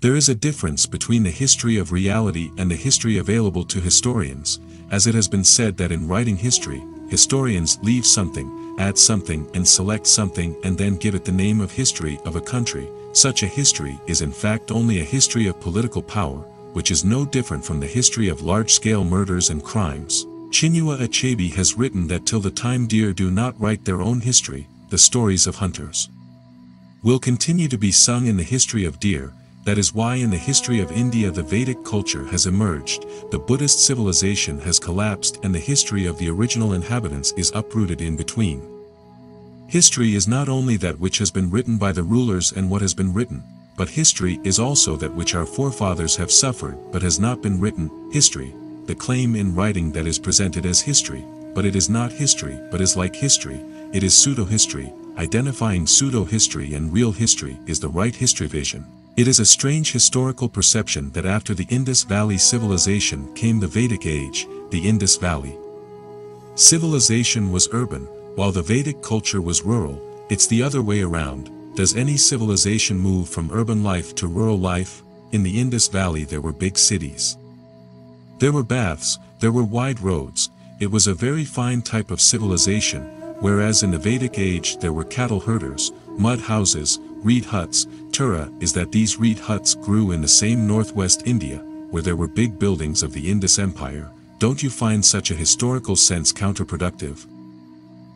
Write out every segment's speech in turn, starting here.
There is a difference between the history of reality and the history available to historians, as it has been said that in writing history, historians leave something, add something and select something and then give it the name of history of a country. Such a history is in fact only a history of political power, which is no different from the history of large-scale murders and crimes. Chinua Achebe has written that till the time deer do not write their own history, the stories of hunters will continue to be sung in the history of deer. That is why in the history of India the Vedic culture has emerged, the Buddhist civilization has collapsed and the history of the original inhabitants is uprooted in between. History is not only that which has been written by the rulers and what has been written, but history is also that which our forefathers have suffered but has not been written. History, the claim in writing that is presented as history, but it is not history but is like history, it is pseudo-history. Identifying pseudo-history and real history is the right history vision. It is a strange historical perception that after the Indus Valley Civilization came the Vedic age. The Indus Valley Civilization was urban, while the Vedic culture was rural. It's the other way around. Does any civilization move from urban life to rural life? In the Indus Valley there were big cities. There were baths, there were wide roads. It was a very fine type of civilization, whereas in the Vedic age there were cattle herders, mud houses, reed huts. Tura is that these reed huts grew in the same northwest India, where there were big buildings of the Indus Empire. Don't you find such a historical sense counterproductive?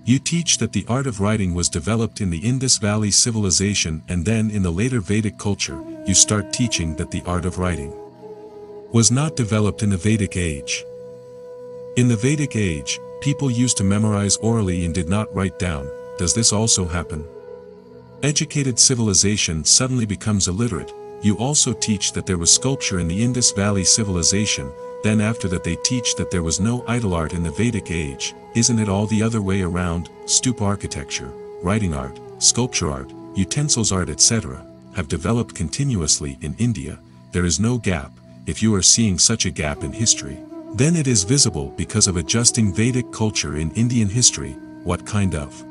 You teach that the art of writing was developed in the Indus Valley Civilization, and then in the later Vedic culture, you start teaching that the art of writing was not developed in the Vedic age. In the Vedic age, people used to memorize orally and did not write down. Does this also happen? Educated civilization suddenly becomes illiterate. You also teach that there was sculpture in the Indus Valley Civilization, then after that they teach that there was no idol art in the Vedic age. Isn't it all the other way around? Stupa architecture, writing art, sculpture art, utensils art etc. have developed continuously in India. There is no gap. If you are seeing such a gap in history, then it is visible because of adjusting Vedic culture in Indian history. What kind of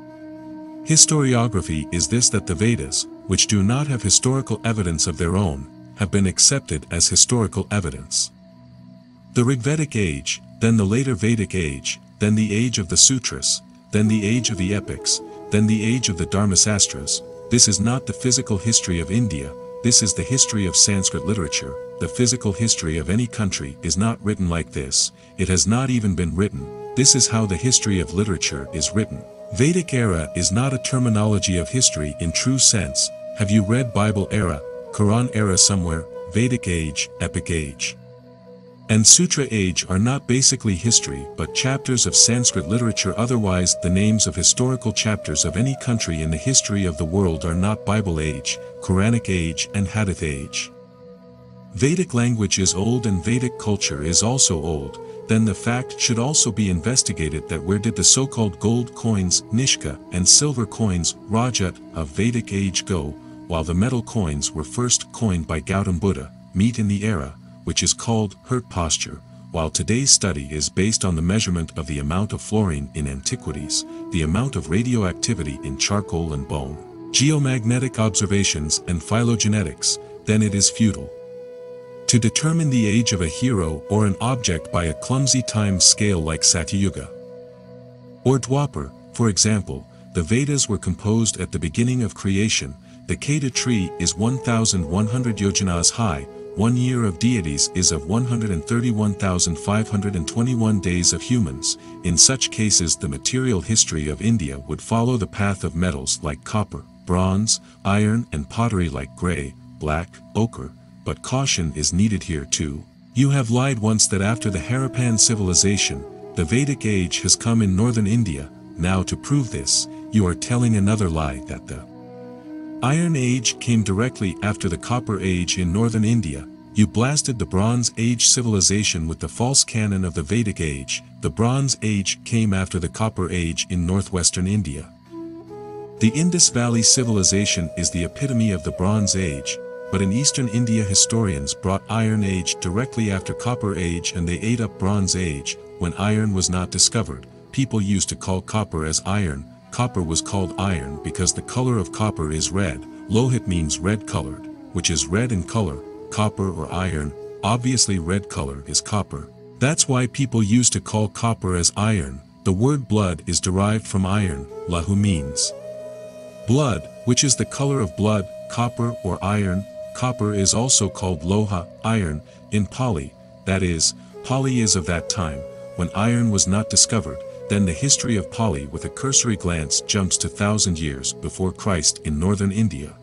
historiography is this that the Vedas, which do not have historical evidence of their own, have been accepted as historical evidence? The Rigvedic age, then the later Vedic age, then the age of the Sutras, then the age of the epics, then the age of the Dharmasastras. This is not the physical history of India, this is the history of Sanskrit literature. The physical history of any country is not written like this, it has not even been written. This is how the history of literature is written. Vedic era is not a terminology of history in true sense. Have you read Bible era, Quran era somewhere? Vedic age, epic age, and Sutra age are not basically history but chapters of Sanskrit literature. Otherwise, the names of historical chapters of any country in the history of the world are not Bible age, Quranic age and Hadith age. Vedic language is old and Vedic culture is also old. Then the fact should also be investigated that where did the so-called gold coins, Nishka, and silver coins, Rajat, of Vedic age go, while the metal coins were first coined by Gautam Buddha, meet in the era, which is called hurt posture, while today's study is based on the measurement of the amount of fluorine in antiquities, the amount of radioactivity in charcoal and bone, geomagnetic observations and phylogenetics, then it is futile to determine the age of a hero or an object by a clumsy time scale like Satyuga or Dwapar. For example, the Vedas were composed at the beginning of creation. The Keda tree is 1,100 yojanas high. 1 year of deities is of 131,521 days of humans. In such cases the material history of India would follow the path of metals like copper, bronze, iron and pottery like grey, black, ochre. But caution is needed here too. You have lied once that after the Harappan civilization, the Vedic age has come in northern India. Now to prove this, you are telling another lie that the Iron Age came directly after the Copper Age in northern India. You blasted the Bronze Age civilization with the false canon of the Vedic Age. The Bronze Age came after the Copper Age in northwestern India. The Indus Valley Civilization is the epitome of the Bronze Age. But in eastern India historians brought Iron Age directly after Copper Age and they ate up Bronze Age. When iron was not discovered, people used to call copper as iron. Copper was called iron because the color of copper is red. Lohit means red colored, which is red in color. copper or iron, obviously red color is copper. That's why people used to call copper as iron. The word blood is derived from iron, lahu means blood, which is the color of blood, copper or iron. Copper is also called loha, iron, in Pali, that is, Pali is of that time, when iron was not discovered. Then the history of Pali with a cursory glance jumps to 1,000 years before Christ in northern India.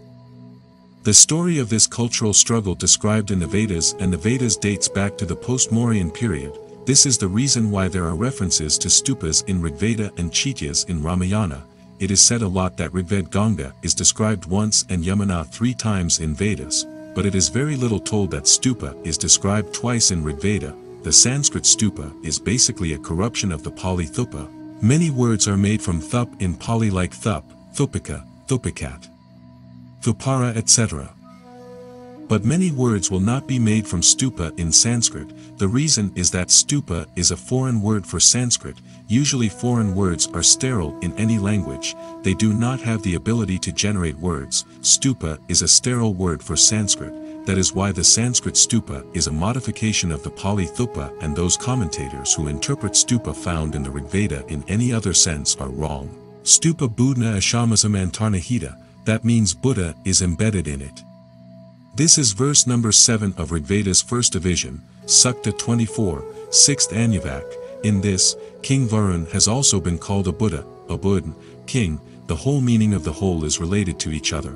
The story of this cultural struggle described in the Vedas, and the Vedas dates back to the post-Mauryan period. This is the reason why there are references to stupas in Rigveda and Chaityas in Ramayana. It is said a lot that Rigved Ganga is described once and Yamuna 3 times in Vedas, but it is very little told that stupa is described twice in Rigveda. The Sanskrit stupa is basically a corruption of the Pali thupa. Many words are made from thup in Pali like thup, thupika, thupikat, thupara, etc. But many words will not be made from stupa in Sanskrit. The reason is that stupa is a foreign word for Sanskrit. Usually foreign words are sterile in any language. They do not have the ability to generate words. Stupa is a sterile word for Sanskrit. That is why the Sanskrit stupa is a modification of the Pali thupa, and those commentators who interpret stupa found in the Rigveda in any other sense are wrong. Stupa Buddha Ashamasamantarnahita, that means Buddha is embedded in it. This is verse number 7 of Rigveda's first division, Sukta 24, 6th Anyavak. In this, King Varun has also been called a Buddha, king. The whole meaning of the whole is related to each other.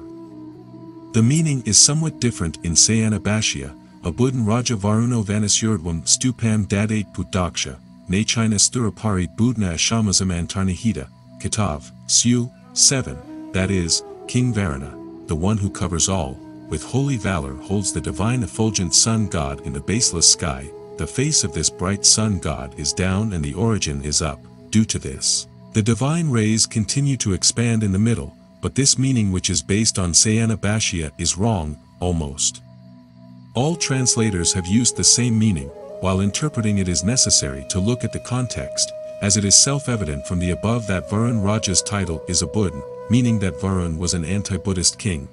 The meaning is somewhat different in Sayana Bhashya. Abudin Raja Varuno Vanasyurdvam Stupam Dadate Pudaksha, Nachina Sturapari Budna Ashamasamantarnahita, Katav, Su, 7, that is, King Varuna, the one who covers all, with holy valor holds the divine effulgent sun god in the baseless sky. The face of this bright sun god is down and the origin is up. Due to this, the divine rays continue to expand in the middle, but this meaning, which is based on Sayana Bhashya, is wrong, almost. All translators have used the same meaning. While interpreting it is necessary to look at the context, as it is self-evident from the above that Varun Raja's title is a Buddha, meaning that Varun was an anti-Buddhist king.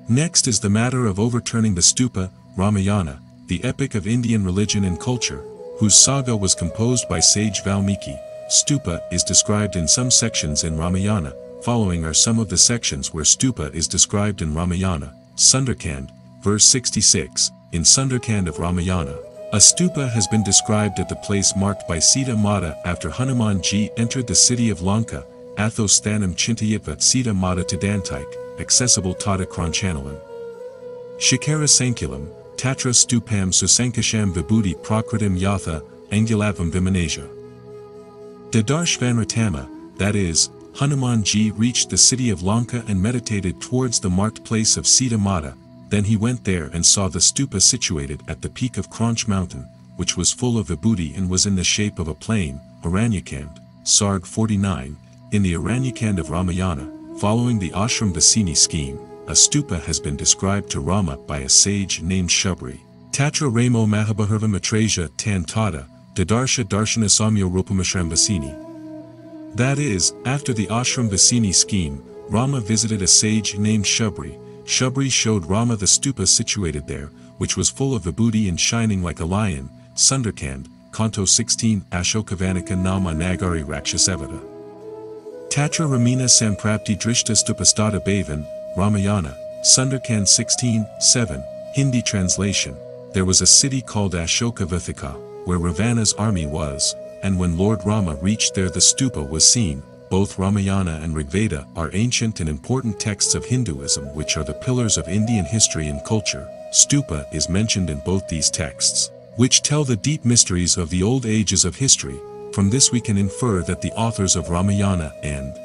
Next is the matter of overturning the stupa, Ramayana, the epic of Indian religion and culture, whose saga was composed by sage Valmiki. Stupa is described in some sections in Ramayana. Following are some of the sections where stupa is described in Ramayana. Sundarkand, verse 66, in Sundarkand of Ramayana. A stupa has been described at the place marked by Sita Mata after Hanumanji entered the city of Lanka, Athos Thanam Chintayitvat Sita Mata Tadantik, accessible Tata Kranchanalam. Shikara Sankulam, Tatra Stupam Susankasham Vibhuti Prakritim Yatha, Angulatvam Vimanasia. Dadarshvanratama, that is, Hanumanji reached the city of Lanka and meditated towards the marked place of Sita Mata. Then he went there and saw the stupa situated at the peak of Kranch mountain, which was full of vibhuti and was in the shape of a plain, Aranyakand, Sarg 49, in the Aranyakand of Ramayana, following the Ashram Vasini scheme. A stupa has been described to Rama by a sage named Shubri. Tatra Ramo Mahabharva Matraja Tan Tata, Dadarsha Darshana Samyo Rupamashram Vasini. That is, after the Ashram Vasini scheme, Rama visited a sage named Shubri. Shubri showed Rama the stupa situated there, which was full of vibhuti and shining like a lion. Sundarkand, Canto 16, Ashokavanika Nama Nagari Rakshasavata. Tatra Ramina Samprapti Drishta Stupastata Bhavan, Ramayana, Sundarkand 16, 7, Hindi translation. There was a city called Ashokavathika, where Ravana's army was, and when Lord Rama reached there the stupa was seen. Both Ramayana and Rigveda are ancient and important texts of Hinduism which are the pillars of Indian history and culture. Stupa is mentioned in both these texts, which tell the deep mysteries of the old ages of history. From this we can infer that the authors of Ramayana and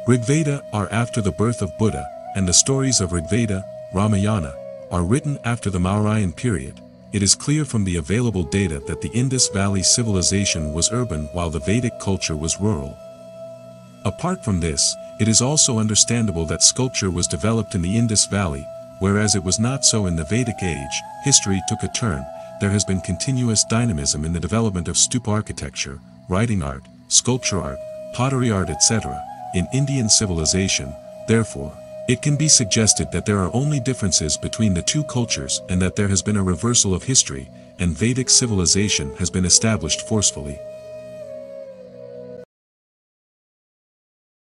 Rigveda are after the birth of Buddha, and the stories of Rigveda, Ramayana, are written after the Mauryan period. It is clear from the available data that the Indus Valley Civilization was urban while the Vedic culture was rural. Apart from this, it is also understandable that sculpture was developed in the Indus Valley, whereas it was not so in the Vedic age. History took a turn. There has been continuous dynamism in the development of stupa architecture, writing art, sculpture art, pottery art, etc. in Indian civilization. Therefore, It can be suggested that there are only differences between the two cultures and that there has been a reversal of history, and Vedic civilization has been established forcefully.